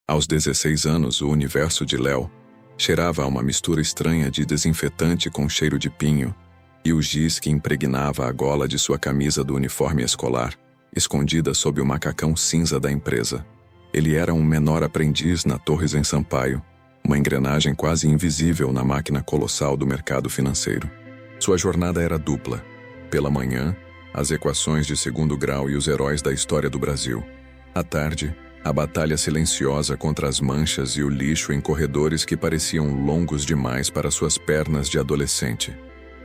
Aos 16 anos, o universo de Léo cheirava a uma mistura estranha de desinfetante com cheiro de pinho, e o giz que impregnava a gola de sua camisa do uniforme escolar, escondida sob o macacão cinza da empresa. Ele era um menor aprendiz na Torres em Sampaio, uma engrenagem quase invisível na máquina colossal do mercado financeiro. Sua jornada era dupla. Pela manhã, as equações de segundo grau e os heróis da história do Brasil. À tarde, a batalha silenciosa contra as manchas e o lixo em corredores que pareciam longos demais para suas pernas de adolescente.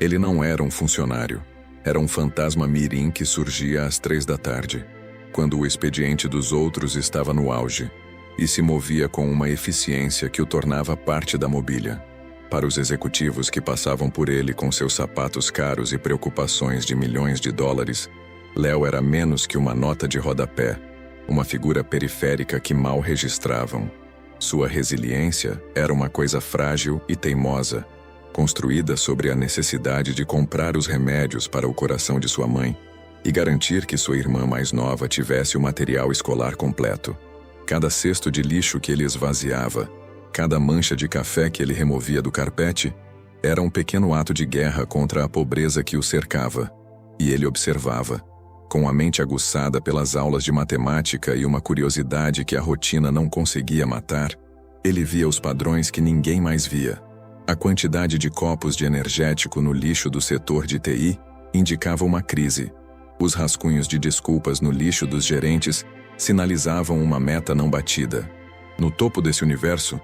Ele não era um funcionário. Era um fantasma mirim que surgia às 3 da tarde, quando o expediente dos outros estava no auge, e se movia com uma eficiência que o tornava parte da mobília. Para os executivos que passavam por ele com seus sapatos caros e preocupações de milhões de dólares, Léo era menos que uma nota de rodapé, uma figura periférica que mal registravam. Sua resiliência era uma coisa frágil e teimosa, construída sobre a necessidade de comprar os remédios para o coração de sua mãe e garantir que sua irmã mais nova tivesse o material escolar completo. Cada cesto de lixo que ele esvaziava, cada mancha de café que ele removia do carpete, era um pequeno ato de guerra contra a pobreza que o cercava, e ele observava, com a mente aguçada pelas aulas de matemática e uma curiosidade que a rotina não conseguia matar, ele via os padrões que ninguém mais via. A quantidade de copos de energético no lixo do setor de TI indicava uma crise. Os rascunhos de desculpas no lixo dos gerentes sinalizavam uma meta não batida. No topo desse universo,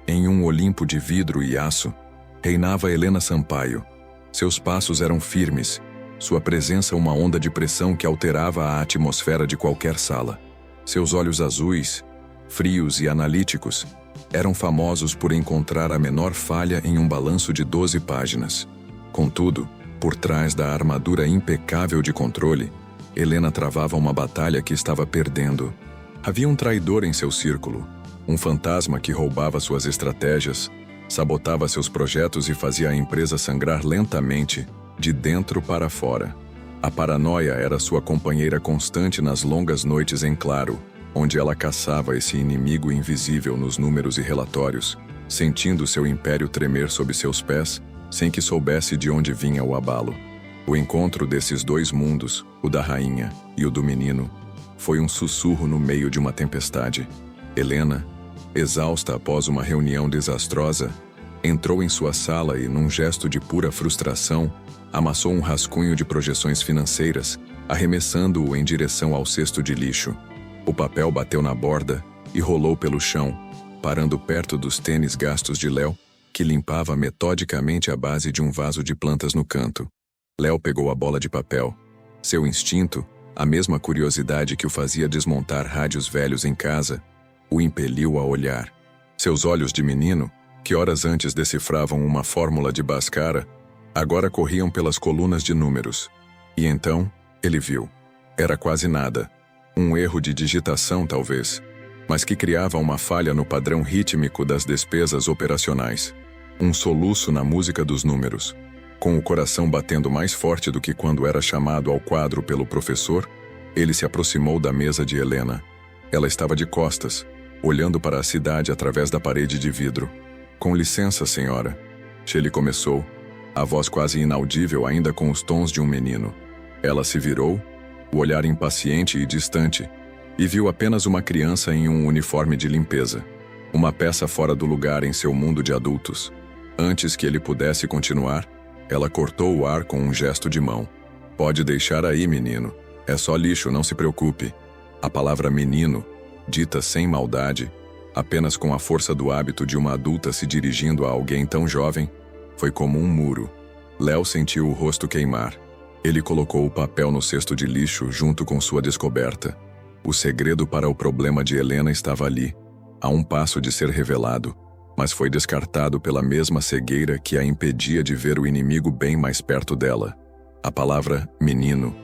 em um Olimpo de vidro e aço, reinava Helena Sampaio. Seus passos eram firmes, sua presença uma onda de pressão que alterava a atmosfera de qualquer sala. Seus olhos azuis, frios e analíticos, eram famosos por encontrar a menor falha em um balanço de 12 páginas. Contudo, por trás da armadura impecável de controle, Helena travava uma batalha que estava perdendo. Havia um traidor em seu círculo, um fantasma que roubava suas estratégias, sabotava seus projetos e fazia a empresa sangrar lentamente, de dentro para fora. A paranoia era sua companheira constante nas longas noites em claro, onde ela caçava esse inimigo invisível nos números e relatórios, sentindo seu império tremer sob seus pés, sem que soubesse de onde vinha o abalo. O encontro desses dois mundos, o da rainha e o do menino, foi um sussurro no meio de uma tempestade. Helena, exausta após uma reunião desastrosa, entrou em sua sala e, num gesto de pura frustração, amassou um rascunho de projeções financeiras, arremessando-o em direção ao cesto de lixo. O papel bateu na borda e rolou pelo chão, parando perto dos tênis gastos de Léo, que limpava metodicamente a base de um vaso de plantas no canto. Léo pegou a bola de papel. Seu instinto, a mesma curiosidade que o fazia desmontar rádios velhos em casa, o impeliu a olhar. Seus olhos de menino, que horas antes decifravam uma fórmula de Bhaskara, agora corriam pelas colunas de números. E então, ele viu. Era quase nada. Um erro de digitação, talvez, mas que criava uma falha no padrão rítmico das despesas operacionais. Um soluço na música dos números. Com o coração batendo mais forte do que quando era chamado ao quadro pelo professor, ele se aproximou da mesa de Helena. Ela estava de costas, olhando para a cidade através da parede de vidro. "Com licença, senhora." Shelley começou, a voz quase inaudível ainda com os tons de um menino. Ela se virou, o olhar impaciente e distante, e viu apenas uma criança em um uniforme de limpeza, uma peça fora do lugar em seu mundo de adultos. Antes que ele pudesse continuar, ela cortou o ar com um gesto de mão. "Pode deixar aí, menino. É só lixo, não se preocupe." A palavra menino, dita sem maldade, apenas com a força do hábito de uma adulta se dirigindo a alguém tão jovem, foi como um muro. Léo sentiu o rosto queimar. Ele colocou o papel no cesto de lixo junto com sua descoberta. O segredo para o problema de Helena estava ali, a um passo de ser revelado, mas foi descartado pela mesma cegueira que a impedia de ver o inimigo bem mais perto dela. A palavra menino,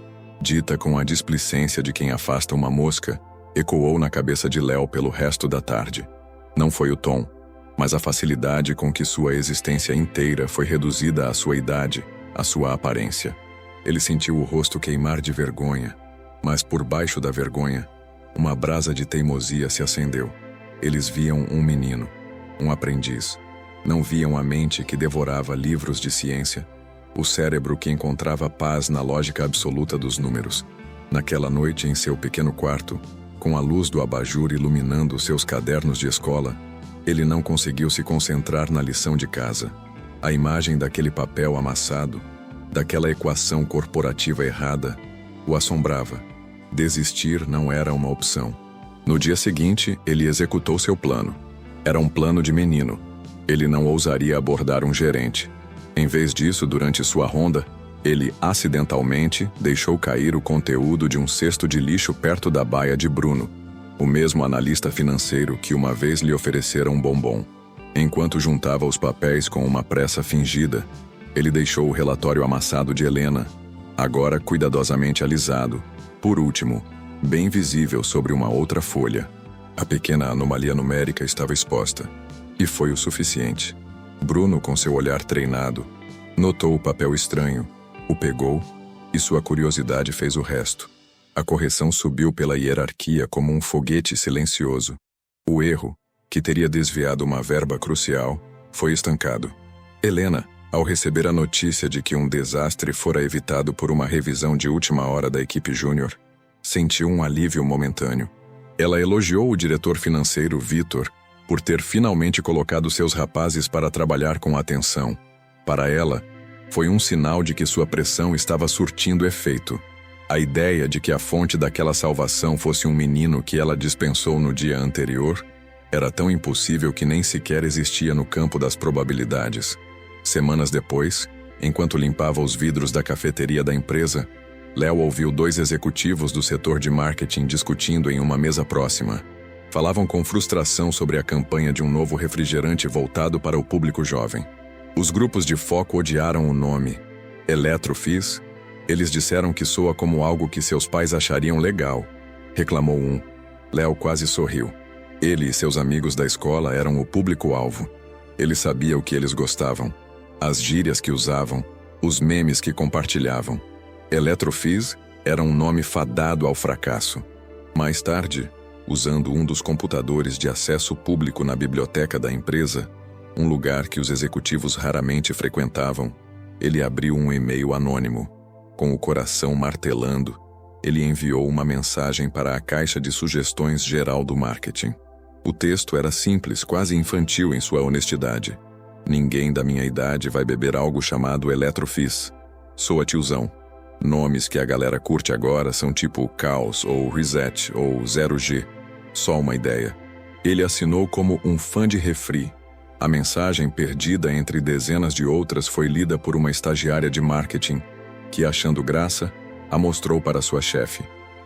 dita com a displicência de quem afasta uma mosca, ecoou na cabeça de Léo pelo resto da tarde. Não foi o tom, mas a facilidade com que sua existência inteira foi reduzida à sua idade, à sua aparência. Ele sentiu o rosto queimar de vergonha, mas por baixo da vergonha, uma brasa de teimosia se acendeu. Eles viam um menino, um aprendiz. Não viam a mente que devorava livros de ciência, o cérebro que encontrava paz na lógica absoluta dos números. Naquela noite, em seu pequeno quarto, com a luz do abajur iluminando seus cadernos de escola, ele não conseguiu se concentrar na lição de casa. A imagem daquele papel amassado, daquela equação corporativa errada, o assombrava. Desistir não era uma opção. No dia seguinte, ele executou seu plano. Era um plano de menino. Ele não ousaria abordar um gerente. Em vez disso, durante sua ronda, ele acidentalmente deixou cair o conteúdo de um cesto de lixo perto da baia de Bruno, o mesmo analista financeiro que uma vez lhe oferecera um bombom. Enquanto juntava os papéis com uma pressa fingida, ele deixou o relatório amassado de Helena, agora cuidadosamente alisado, por último, bem visível sobre uma outra folha. A pequena anomalia numérica estava exposta. E foi o suficiente. Bruno, com seu olhar treinado, notou o papel estranho, o pegou, e sua curiosidade fez o resto. A correção subiu pela hierarquia como um foguete silencioso. O erro, que teria desviado uma verba crucial, foi estancado. Helena, ao receber a notícia de que um desastre fora evitado por uma revisão de última hora da equipe júnior, sentiu um alívio momentâneo. Ela elogiou o diretor financeiro, Vitor, por ter finalmente colocado seus rapazes para trabalhar com atenção. Para ela, foi um sinal de que sua pressão estava surtindo efeito. A ideia de que a fonte daquela salvação fosse um menino que ela dispensou no dia anterior era tão impossível que nem sequer existia no campo das probabilidades. Semanas depois, enquanto limpava os vidros da cafeteria da empresa, Léo ouviu 2 executivos do setor de marketing discutindo em uma mesa próxima. Falavam com frustração sobre a campanha de um novo refrigerante voltado para o público jovem. Os grupos de foco odiaram o nome. Eletrofizz. Eles disseram que soa como algo que seus pais achariam legal. Reclamou um. Léo quase sorriu. Ele e seus amigos da escola eram o público-alvo. Ele sabia o que eles gostavam, as gírias que usavam, os memes que compartilhavam. Eletrofizz era um nome fadado ao fracasso. Mais tarde, usando um dos computadores de acesso público na biblioteca da empresa, um lugar que os executivos raramente frequentavam, ele abriu um e-mail anônimo. Com o coração martelando, ele enviou uma mensagem para a caixa de sugestões geral do marketing. O texto era simples, quase infantil em sua honestidade. Ninguém da minha idade vai beber algo chamado Eletrofizz. Sou a tiozão. Nomes que a galera curte agora são tipo Caos ou Reset ou 0G. Só uma ideia. Ele assinou como um fã de refri. A mensagem, perdida entre dezenas de outras, foi lida por uma estagiária de marketing, que, achando graça, a mostrou para sua chefe.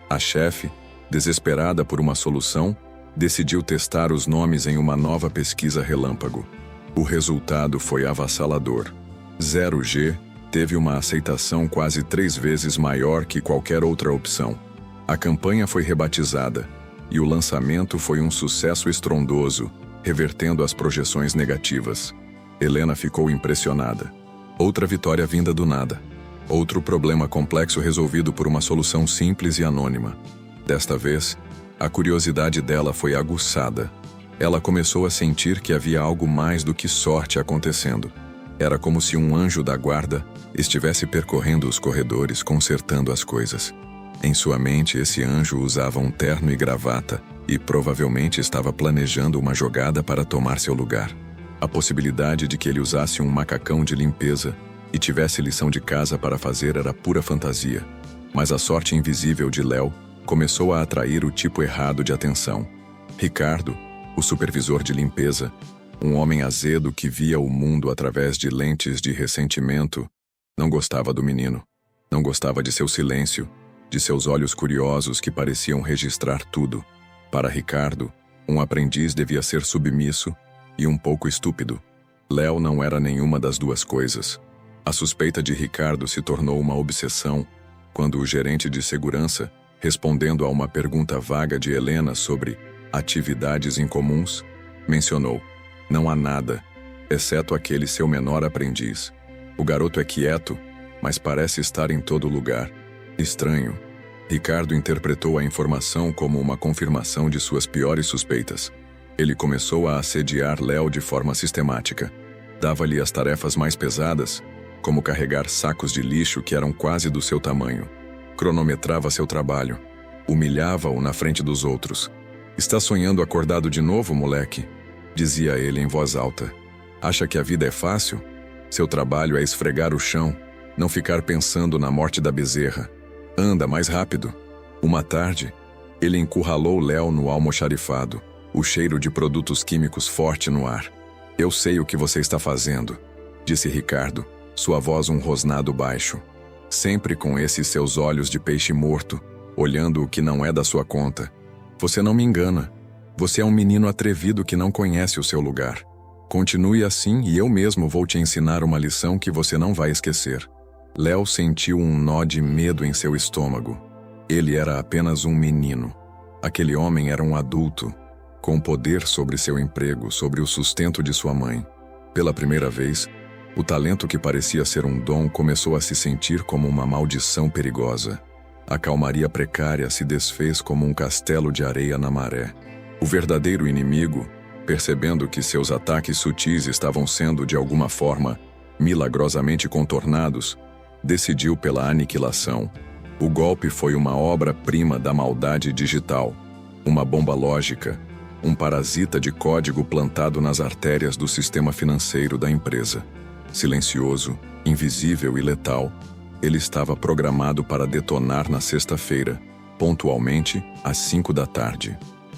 A chefe, desesperada por uma solução, decidiu testar os nomes em uma nova pesquisa relâmpago. O resultado foi avassalador. 0G teve uma aceitação quase 3 vezes maior que qualquer outra opção. A campanha foi rebatizada, e o lançamento foi um sucesso estrondoso, revertendo as projeções negativas. Helena ficou impressionada. Outra vitória vinda do nada. Outro problema complexo resolvido por uma solução simples e anônima. Desta vez, a curiosidade dela foi aguçada. Ela começou a sentir que havia algo mais do que sorte acontecendo. Era como se um anjo da guarda estivesse percorrendo os corredores, consertando as coisas. Em sua mente, esse anjo usava um terno e gravata e provavelmente estava planejando uma jogada para tomar seu lugar. A possibilidade de que ele usasse um macacão de limpeza e tivesse lição de casa para fazer era pura fantasia. Mas a sorte invisível de Léo começou a atrair o tipo errado de atenção. Ricardo, o supervisor de limpeza, um homem azedo que via o mundo através de lentes de ressentimento, não gostava do menino. Não gostava de seu silêncio, de seus olhos curiosos que pareciam registrar tudo. Para Ricardo, um aprendiz devia ser submisso e um pouco estúpido. Léo não era nenhuma das duas coisas. A suspeita de Ricardo se tornou uma obsessão quando o gerente de segurança, respondendo a uma pergunta vaga de Helena sobre atividades incomuns, mencionou: "Não há nada, exceto aquele seu menor aprendiz. O garoto é quieto, mas parece estar em todo lugar. Estranho." Ricardo interpretou a informação como uma confirmação de suas piores suspeitas. Ele começou a assediar Léo de forma sistemática. Dava-lhe as tarefas mais pesadas, como carregar sacos de lixo que eram quase do seu tamanho. Cronometrava seu trabalho. Humilhava-o na frente dos outros. "Está sonhando acordado de novo, moleque?", dizia ele em voz alta. "Acha que a vida é fácil? Seu trabalho é esfregar o chão, não ficar pensando na morte da bezerra. Anda mais rápido." Uma tarde, ele encurralou Léo no almoxarifado, o cheiro de produtos químicos forte no ar. "Eu sei o que você está fazendo", disse Ricardo, sua voz um rosnado baixo. "Sempre com esses seus olhos de peixe morto, olhando o que não é da sua conta. Você não me engana. Você é um menino atrevido que não conhece o seu lugar. Continue assim e eu mesmo vou te ensinar uma lição que você não vai esquecer." Léo sentiu um nó de medo em seu estômago. Ele era apenas um menino. Aquele homem era um adulto, com poder sobre seu emprego, sobre o sustento de sua mãe. Pela primeira vez, o talento que parecia ser um dom começou a se sentir como uma maldição perigosa. A calmaria precária se desfez como um castelo de areia na maré. O verdadeiro inimigo, percebendo que seus ataques sutis estavam sendo, de alguma forma, milagrosamente contornados, decidiu pela aniquilação. O golpe foi uma obra-prima da maldade digital, uma bomba lógica, um parasita de código plantado nas artérias do sistema financeiro da empresa. Silencioso, invisível e letal, ele estava programado para detonar na sexta-feira, pontualmente às 5 da tarde.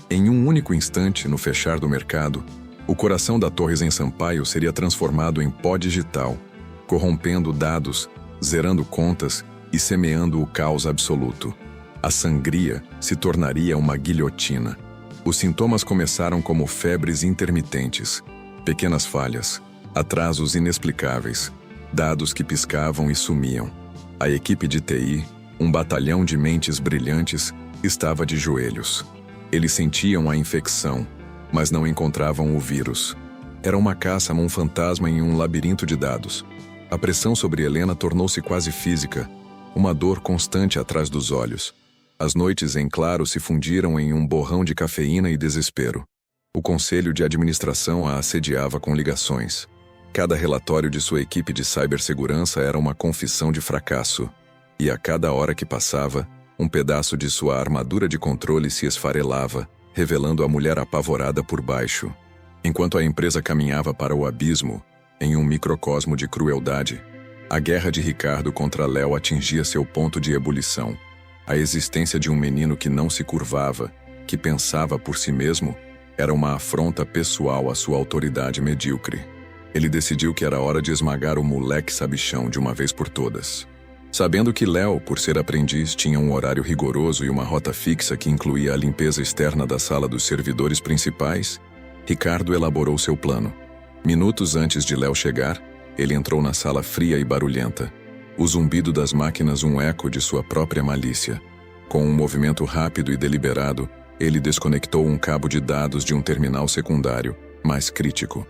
Em um único instante, no fechar do mercado, o coração da Torres em Sampaio seria transformado em pó digital, corrompendo dados, zerando contas e semeando o caos absoluto. A sangria se tornaria uma guilhotina. Os sintomas começaram como febres intermitentes, pequenas falhas, atrasos inexplicáveis, dados que piscavam e sumiam. A equipe de TI, um batalhão de mentes brilhantes, estava de joelhos. Eles sentiam a infecção, mas não encontravam o vírus. Era uma caça a um fantasma em um labirinto de dados. A pressão sobre Helena tornou-se quase física, uma dor constante atrás dos olhos. As noites em claro se fundiram em um borrão de cafeína e desespero. O conselho de administração a assediava com ligações. Cada relatório de sua equipe de cibersegurança era uma confissão de fracasso. E a cada hora que passava, um pedaço de sua armadura de controle se esfarelava, revelando a mulher apavorada por baixo. Enquanto a empresa caminhava para o abismo, em um microcosmo de crueldade, a guerra de Ricardo contra Léo atingia seu ponto de ebulição. A existência de um menino que não se curvava, que pensava por si mesmo, era uma afronta pessoal à sua autoridade medíocre. Ele decidiu que era hora de esmagar o moleque sabichão de uma vez por todas. Sabendo que Léo, por ser aprendiz, tinha um horário rigoroso e uma rota fixa que incluía a limpeza externa da sala dos servidores principais, Ricardo elaborou seu plano. Minutos antes de Léo chegar, ele entrou na sala fria e barulhenta. O zumbido das máquinas um eco de sua própria malícia. Com um movimento rápido e deliberado, ele desconectou um cabo de dados de um terminal secundário, mais crítico.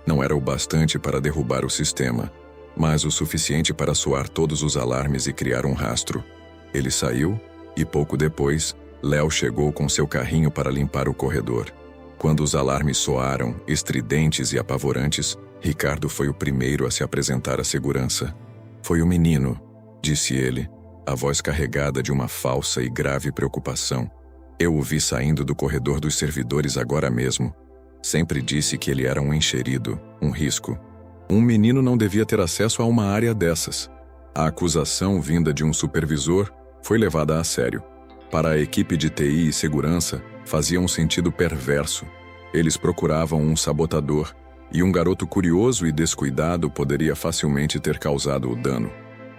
Não era o bastante para derrubar o sistema, mas o suficiente para soar todos os alarmes e criar um rastro. Ele saiu e, pouco depois, Léo chegou com seu carrinho para limpar o corredor. Quando os alarmes soaram, estridentes e apavorantes, Ricardo foi o primeiro a se apresentar à segurança. "Foi o menino", disse ele, a voz carregada de uma falsa e grave preocupação. "Eu o vi saindo do corredor dos servidores agora mesmo. Sempre disse que ele era um enxerido, um risco. Um menino não devia ter acesso a uma área dessas." A acusação vinda de um supervisor foi levada a sério. Para a equipe de TI e segurança, fazia um sentido perverso. Eles procuravam um sabotador, e um garoto curioso e descuidado poderia facilmente ter causado o dano.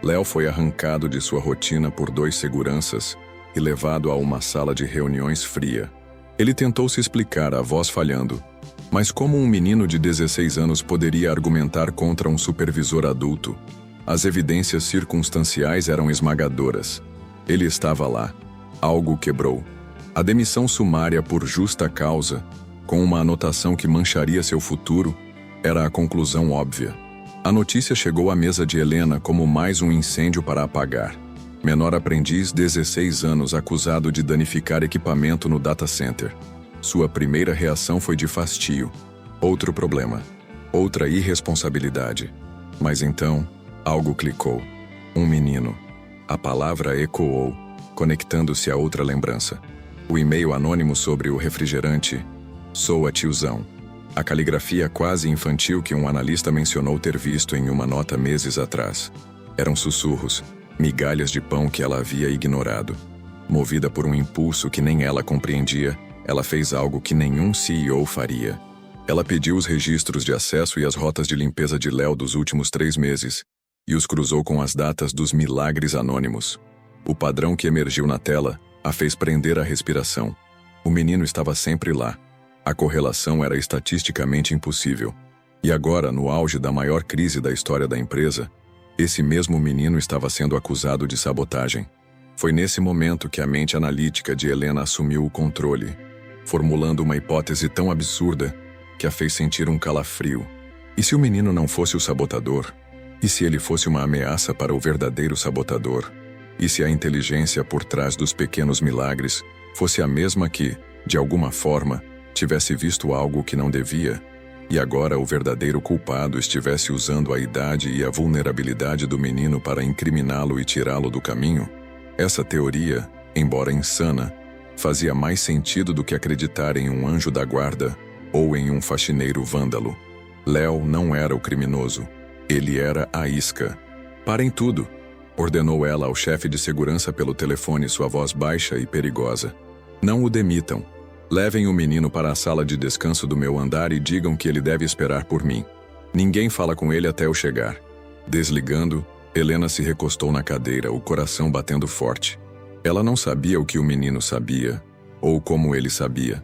Léo foi arrancado de sua rotina por 2 seguranças e levado a uma sala de reuniões fria. Ele tentou se explicar, a voz falhando. Mas como um menino de 16 anos poderia argumentar contra um supervisor adulto? As evidências circunstanciais eram esmagadoras. Ele estava lá. Algo quebrou. A demissão sumária por justa causa, com uma anotação que mancharia seu futuro, era a conclusão óbvia. A notícia chegou à mesa de Helena como mais um incêndio para apagar. Menor aprendiz, 16 anos, acusado de danificar equipamento no data center. Sua primeira reação foi de fastio. Outro problema. Outra irresponsabilidade. Mas então, algo clicou. Um menino. A palavra ecoou, conectando-se a outra lembrança. O e-mail anônimo sobre o refrigerante. Sou a tiozão. A caligrafia quase infantil que um analista mencionou ter visto em uma nota meses atrás. Eram sussurros, migalhas de pão que ela havia ignorado. Movida por um impulso que nem ela compreendia, ela fez algo que nenhum CEO faria. Ela pediu os registros de acesso e as rotas de limpeza de Léo dos últimos 3 meses, e os cruzou com as datas dos milagres anônimos. O padrão que emergiu na tela a fez prender a respiração. O menino estava sempre lá. A correlação era estatisticamente impossível. E agora, no auge da maior crise da história da empresa, esse mesmo menino estava sendo acusado de sabotagem. Foi nesse momento que a mente analítica de Helena assumiu o controle, formulando uma hipótese tão absurda que a fez sentir um calafrio. E se o menino não fosse o sabotador? E se ele fosse uma ameaça para o verdadeiro sabotador? E se a inteligência por trás dos pequenos milagres fosse a mesma que, de alguma forma, tivesse visto algo que não devia, e agora o verdadeiro culpado estivesse usando a idade e a vulnerabilidade do menino para incriminá-lo e tirá-lo do caminho? Essa teoria, embora insana, fazia mais sentido do que acreditar em um anjo da guarda ou em um faxineiro vândalo. Léo não era o criminoso. Ele era a isca. Parem tudo, ordenou ela ao chefe de segurança pelo telefone, sua voz baixa e perigosa. Não o demitam. Levem o menino para a sala de descanso do meu andar e digam que ele deve esperar por mim. Ninguém fala com ele até eu chegar. Desligando, Helena se recostou na cadeira, o coração batendo forte. Ela não sabia o que o menino sabia, ou como ele sabia.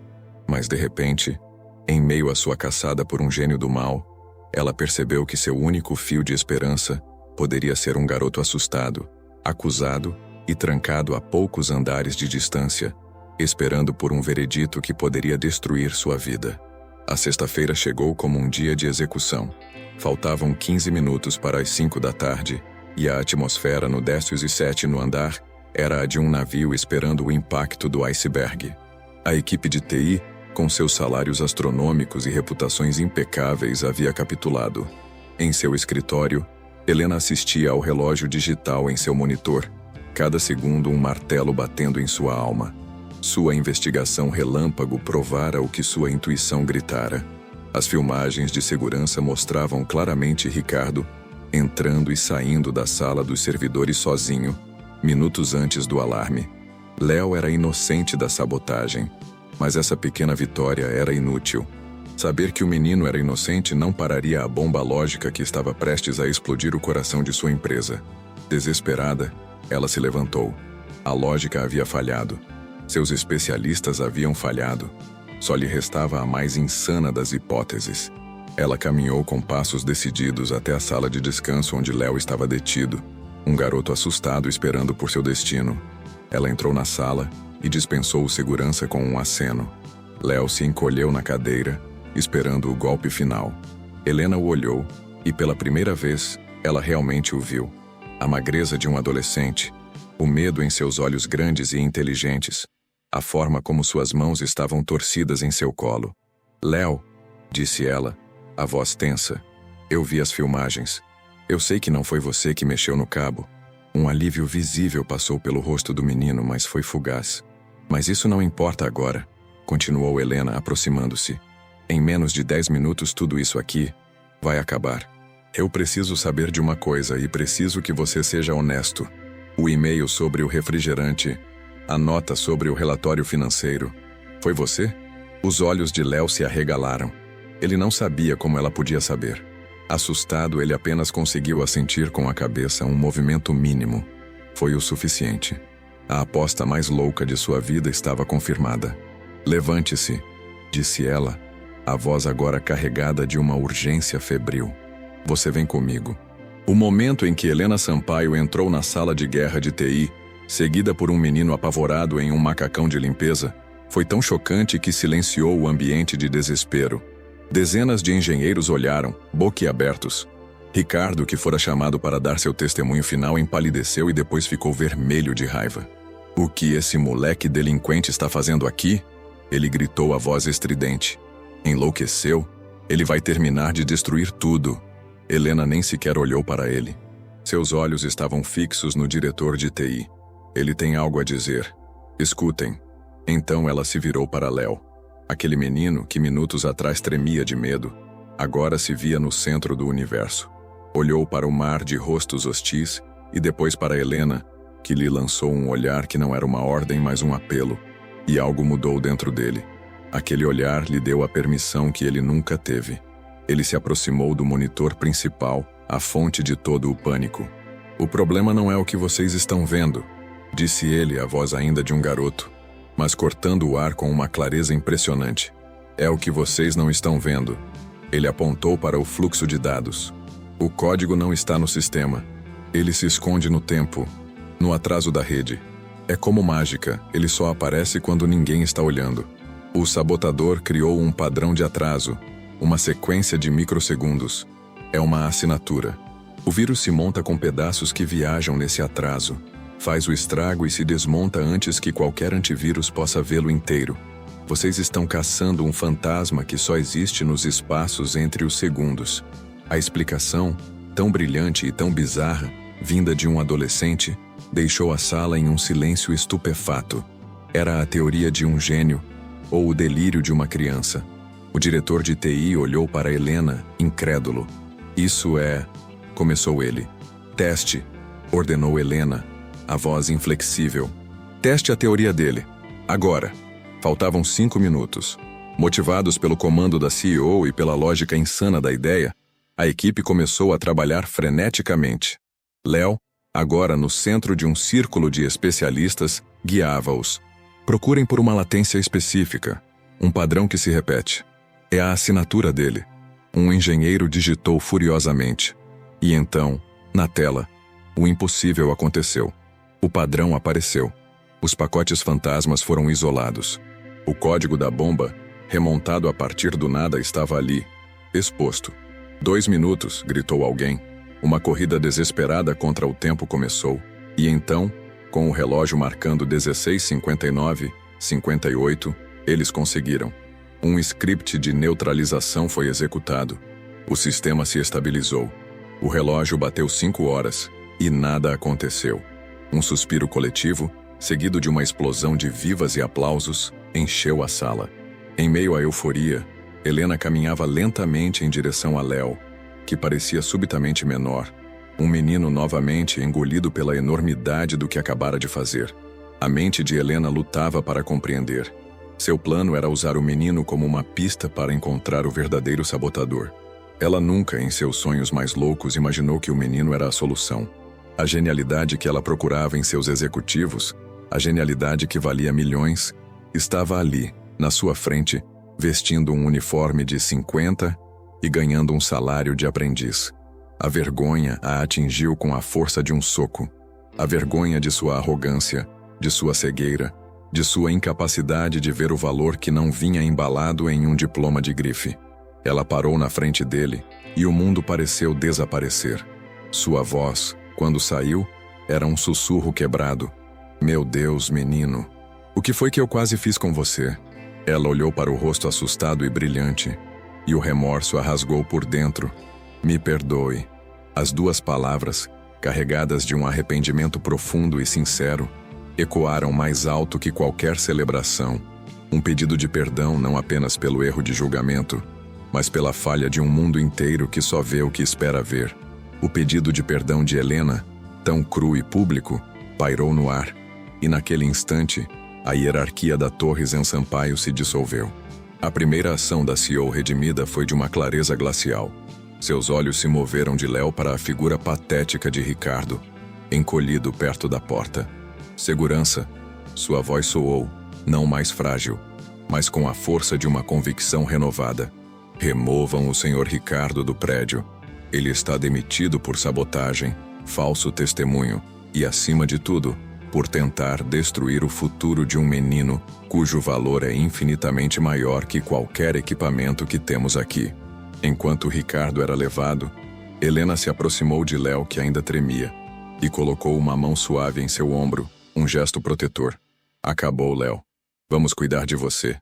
Mas de repente, em meio à sua caçada por um gênio do mal, ela percebeu que seu único fio de esperança poderia ser um garoto assustado, acusado e trancado a poucos andares de distância, esperando por um veredito que poderia destruir sua vida. A sexta-feira chegou como um dia de execução. Faltavam 15 minutos para as 5 da tarde, e a atmosfera no 17º andar era a de um navio esperando o impacto do iceberg. A equipe de TI, com seus salários astronômicos e reputações impecáveis, havia capitulado. Em seu escritório, Helena assistia ao relógio digital em seu monitor, cada segundo um martelo batendo em sua alma. Sua investigação relâmpago provara o que sua intuição gritara. As filmagens de segurança mostravam claramente Ricardo entrando e saindo da sala dos servidores sozinho, minutos antes do alarme. Léo era inocente da sabotagem, mas essa pequena vitória era inútil. Saber que o menino era inocente não pararia a bomba lógica que estava prestes a explodir o coração de sua empresa. Desesperada, ela se levantou. A lógica havia falhado. Seus especialistas haviam falhado. Só lhe restava a mais insana das hipóteses. Ela caminhou com passos decididos até a sala de descanso onde Léo estava detido, um garoto assustado esperando por seu destino. Ela entrou na sala e dispensou o segurança com um aceno. Léo se encolheu na cadeira, esperando o golpe final. Helena o olhou e, pela primeira vez, ela realmente o viu. A magreza de um adolescente, o medo em seus olhos grandes e inteligentes, a forma como suas mãos estavam torcidas em seu colo. Léo, disse ela, a voz tensa. Eu vi as filmagens. Eu sei que não foi você que mexeu no cabo. Um alívio visível passou pelo rosto do menino, mas foi fugaz. Mas isso não importa agora, continuou Helena, aproximando-se. Em menos de 10 minutos tudo isso aqui vai acabar. Eu preciso saber de uma coisa e preciso que você seja honesto. O e-mail sobre o refrigerante, a nota sobre o relatório financeiro. Foi você? Os olhos de Léo se arregalaram. Ele não sabia como ela podia saber. Assustado, ele apenas conseguiu assentir com a cabeça, um movimento mínimo. Foi o suficiente. A aposta mais louca de sua vida estava confirmada. Levante-se, disse ela, a voz agora carregada de uma urgência febril. Você vem comigo. O momento em que Helena Sampaio entrou na sala de guerra de TI, seguida por um menino apavorado em um macacão de limpeza, foi tão chocante que silenciou o ambiente de desespero. Dezenas de engenheiros olharam, boquiabertos. Ricardo, que fora chamado para dar seu testemunho final, empalideceu e depois ficou vermelho de raiva. O que esse moleque delinquente está fazendo aqui? Ele gritou a voz estridente. Enlouqueceu? Ele vai terminar de destruir tudo. Helena nem sequer olhou para ele. Seus olhos estavam fixos no diretor de TI. Ele tem algo a dizer. Escutem. Então ela se virou para Léo. Aquele menino que minutos atrás tremia de medo, agora se via no centro do universo. Olhou para o mar de rostos hostis e depois para Helena, que lhe lançou um olhar que não era uma ordem, mas um apelo. E algo mudou dentro dele. Aquele olhar lhe deu a permissão que ele nunca teve. Ele se aproximou do monitor principal, a fonte de todo o pânico. O problema não é o que vocês estão vendo, disse ele, a voz ainda de um garoto, mas cortando o ar com uma clareza impressionante. É o que vocês não estão vendo. Ele apontou para o fluxo de dados. O código não está no sistema. Ele se esconde no tempo, no atraso da rede. É como mágica, ele só aparece quando ninguém está olhando. O sabotador criou um padrão de atraso, uma sequência de microsegundos. É uma assinatura. O vírus se monta com pedaços que viajam nesse atraso, faz o estrago e se desmonta antes que qualquer antivírus possa vê-lo inteiro. Vocês estão caçando um fantasma que só existe nos espaços entre os segundos. A explicação, tão brilhante e tão bizarra, vinda de um adolescente, deixou a sala em um silêncio estupefato. Era a teoria de um gênio, ou o delírio de uma criança. O diretor de TI olhou para Helena, incrédulo. Isso é... começou ele. Teste, ordenou Helena, a voz inflexível. Teste a teoria dele. Agora. Faltavam 5 minutos. Motivados pelo comando da CEO e pela lógica insana da ideia, a equipe começou a trabalhar freneticamente. Léo, agora no centro de um círculo de especialistas, guiava-os. Procurem por uma latência específica, um padrão que se repete. É a assinatura dele. Um engenheiro digitou furiosamente. E então, na tela, o impossível aconteceu. O padrão apareceu. Os pacotes fantasmas foram isolados. O código da bomba, remontado a partir do nada, estava ali, exposto. 2 minutos, gritou alguém. Uma corrida desesperada contra o tempo começou. E então, com o relógio marcando 16:59, 58, eles conseguiram. Um script de neutralização foi executado. O sistema se estabilizou. O relógio bateu 5 horas e nada aconteceu. Um suspiro coletivo, seguido de uma explosão de vivas e aplausos, encheu a sala. Em meio à euforia, Helena caminhava lentamente em direção a Léo, que parecia subitamente menor. Um menino novamente engolido pela enormidade do que acabara de fazer. A mente de Helena lutava para compreender. Seu plano era usar o menino como uma pista para encontrar o verdadeiro sabotador. Ela nunca, em seus sonhos mais loucos, imaginou que o menino era a solução. A genialidade que ela procurava em seus executivos, a genialidade que valia milhões, estava ali, na sua frente, vestindo um uniforme de 50 e ganhando um salário de aprendiz. A vergonha a atingiu com a força de um soco. A vergonha de sua arrogância, de sua cegueira, de sua incapacidade de ver o valor que não vinha embalado em um diploma de grife. Ela parou na frente dele e o mundo pareceu desaparecer. Sua voz, quando saiu, era um sussurro quebrado. Meu Deus, menino, o que foi que eu quase fiz com você? Ela olhou para o rosto assustado e brilhante, e o remorso a rasgou por dentro. Me perdoe. As 2 palavras, carregadas de um arrependimento profundo e sincero, ecoaram mais alto que qualquer celebração. Um pedido de perdão não apenas pelo erro de julgamento, mas pela falha de um mundo inteiro que só vê o que espera ver. O pedido de perdão de Helena, tão cru e público, pairou no ar, e naquele instante, a hierarquia da Torre Zen Sampaio se dissolveu. A primeira ação da CEO redimida foi de uma clareza glacial. Seus olhos se moveram de Léo para a figura patética de Ricardo, encolhido perto da porta. Segurança. Sua voz soou, não mais frágil, mas com a força de uma convicção renovada. Removam o Sr. Ricardo do prédio. Ele está demitido por sabotagem, falso testemunho e, acima de tudo, por tentar destruir o futuro de um menino cujo valor é infinitamente maior que qualquer equipamento que temos aqui. Enquanto Ricardo era levado, Helena se aproximou de Léo, que ainda tremia, e colocou uma mão suave em seu ombro, um gesto protetor. Acabou, Léo. Vamos cuidar de você.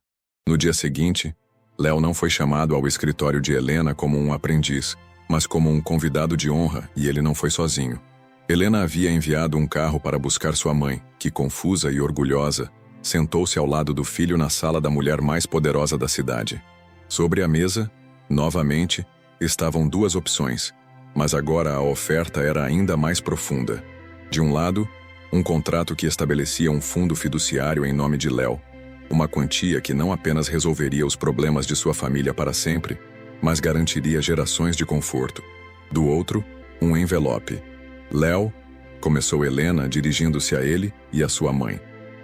No dia seguinte, Léo não foi chamado ao escritório de Helena como um aprendiz, mas como um convidado de honra, e ele não foi sozinho. Helena havia enviado um carro para buscar sua mãe, que, confusa e orgulhosa, sentou-se ao lado do filho na sala da mulher mais poderosa da cidade. Sobre a mesa, novamente, estavam duas opções, mas agora a oferta era ainda mais profunda. De um lado, um contrato que estabelecia um fundo fiduciário em nome de Léo, uma quantia que não apenas resolveria os problemas de sua família para sempre, mas garantiria gerações de conforto. Do outro, um envelope. Léo, começou Helena dirigindo-se a ele e a sua mãe.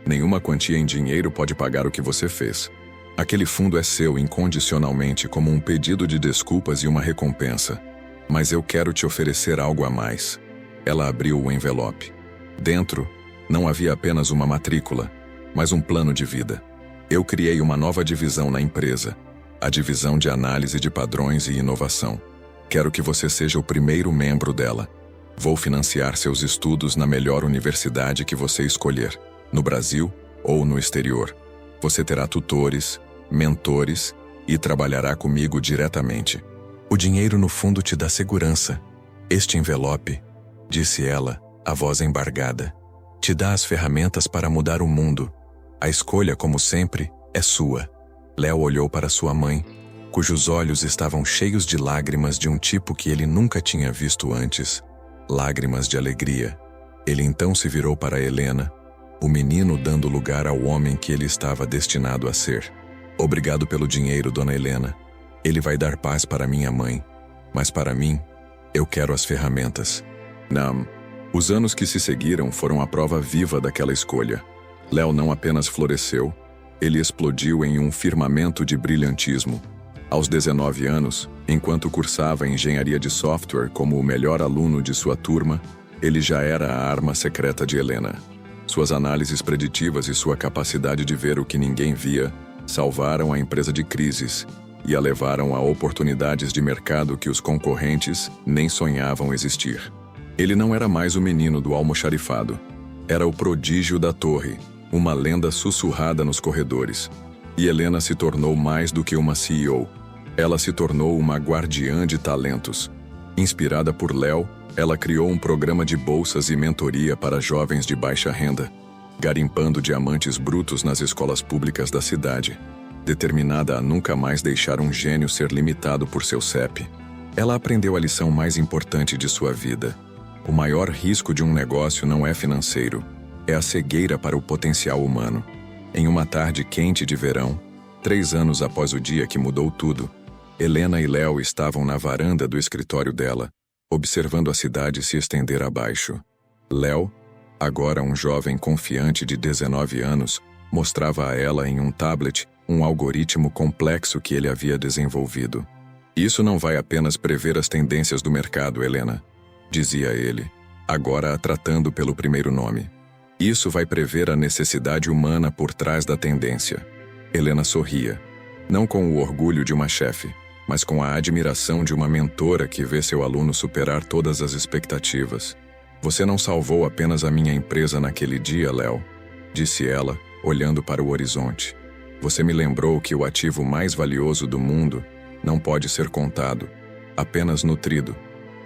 Nenhuma quantia em dinheiro pode pagar o que você fez. Aquele fundo é seu incondicionalmente como um pedido de desculpas e uma recompensa. Mas eu quero te oferecer algo a mais. Ela abriu o envelope. Dentro, não havia apenas uma matrícula, mas um plano de vida. Eu criei uma nova divisão na empresa, a divisão de análise de padrões e inovação. Quero que você seja o primeiro membro dela. Vou financiar seus estudos na melhor universidade que você escolher, no Brasil ou no exterior. Você terá tutores, mentores e trabalhará comigo diretamente. O dinheiro no fundo te dá segurança. Este envelope, disse ela, a voz embargada, te dá as ferramentas para mudar o mundo. A escolha, como sempre, é sua. Léo olhou para sua mãe, cujos olhos estavam cheios de lágrimas de um tipo que ele nunca tinha visto antes. Lágrimas de alegria. Ele então se virou para Helena, o menino dando lugar ao homem que ele estava destinado a ser. Obrigado pelo dinheiro, dona Helena. Ele vai dar paz para minha mãe. Mas para mim, eu quero as ferramentas. Não. Os anos que se seguiram foram a prova viva daquela escolha. Léo não apenas floresceu, ele explodiu em um firmamento de brilhantismo. Aos 19 anos, enquanto cursava engenharia de software como o melhor aluno de sua turma, ele já era a arma secreta de Helena. Suas análises preditivas e sua capacidade de ver o que ninguém via salvaram a empresa de crises e a levaram a oportunidades de mercado que os concorrentes nem sonhavam existir. Ele não era mais o menino do almoxarifado. Era o prodígio da torre, uma lenda sussurrada nos corredores. E Helena se tornou mais do que uma CEO. Ela se tornou uma guardiã de talentos. Inspirada por Léo, ela criou um programa de bolsas e mentoria para jovens de baixa renda, garimpando diamantes brutos nas escolas públicas da cidade, determinada a nunca mais deixar um gênio ser limitado por seu CEP. Ela aprendeu a lição mais importante de sua vida. O maior risco de um negócio não é financeiro, é a cegueira para o potencial humano. Em uma tarde quente de verão, 3 anos após o dia que mudou tudo, Helena e Léo estavam na varanda do escritório dela, observando a cidade se estender abaixo. Léo, agora um jovem confiante de 19 anos, mostrava a ela em um tablet um algoritmo complexo que ele havia desenvolvido. Isso não vai apenas prever as tendências do mercado, Helena, dizia ele, agora a tratando pelo primeiro nome. Isso vai prever a necessidade humana por trás da tendência. Helena sorria, não com o orgulho de uma chefe, mas com a admiração de uma mentora que vê seu aluno superar todas as expectativas. Você não salvou apenas a minha empresa naquele dia, Léo, disse ela, olhando para o horizonte. Você me lembrou que o ativo mais valioso do mundo não pode ser contado, apenas nutrido.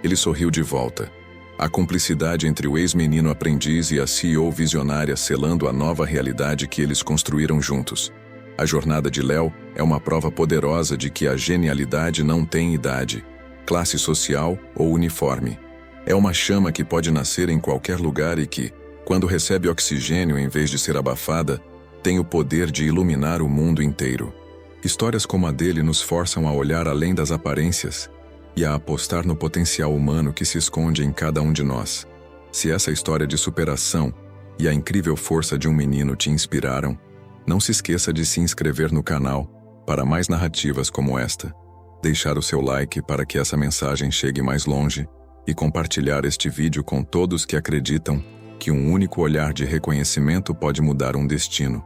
Ele sorriu de volta. A cumplicidade entre o ex-menino aprendiz e a CEO visionária selando a nova realidade que eles construíram juntos. A jornada de Léo é uma prova poderosa de que a genialidade não tem idade, classe social ou uniforme. É uma chama que pode nascer em qualquer lugar e que, quando recebe oxigênio em vez de ser abafada, tem o poder de iluminar o mundo inteiro. Histórias como a dele nos forçam a olhar além das aparências e a apostar no potencial humano que se esconde em cada um de nós. Se essa história de superação e a incrível força de um menino te inspiraram, não se esqueça de se inscrever no canal para mais narrativas como esta, deixar o seu like para que essa mensagem chegue mais longe e compartilhar este vídeo com todos que acreditam que um único olhar de reconhecimento pode mudar um destino.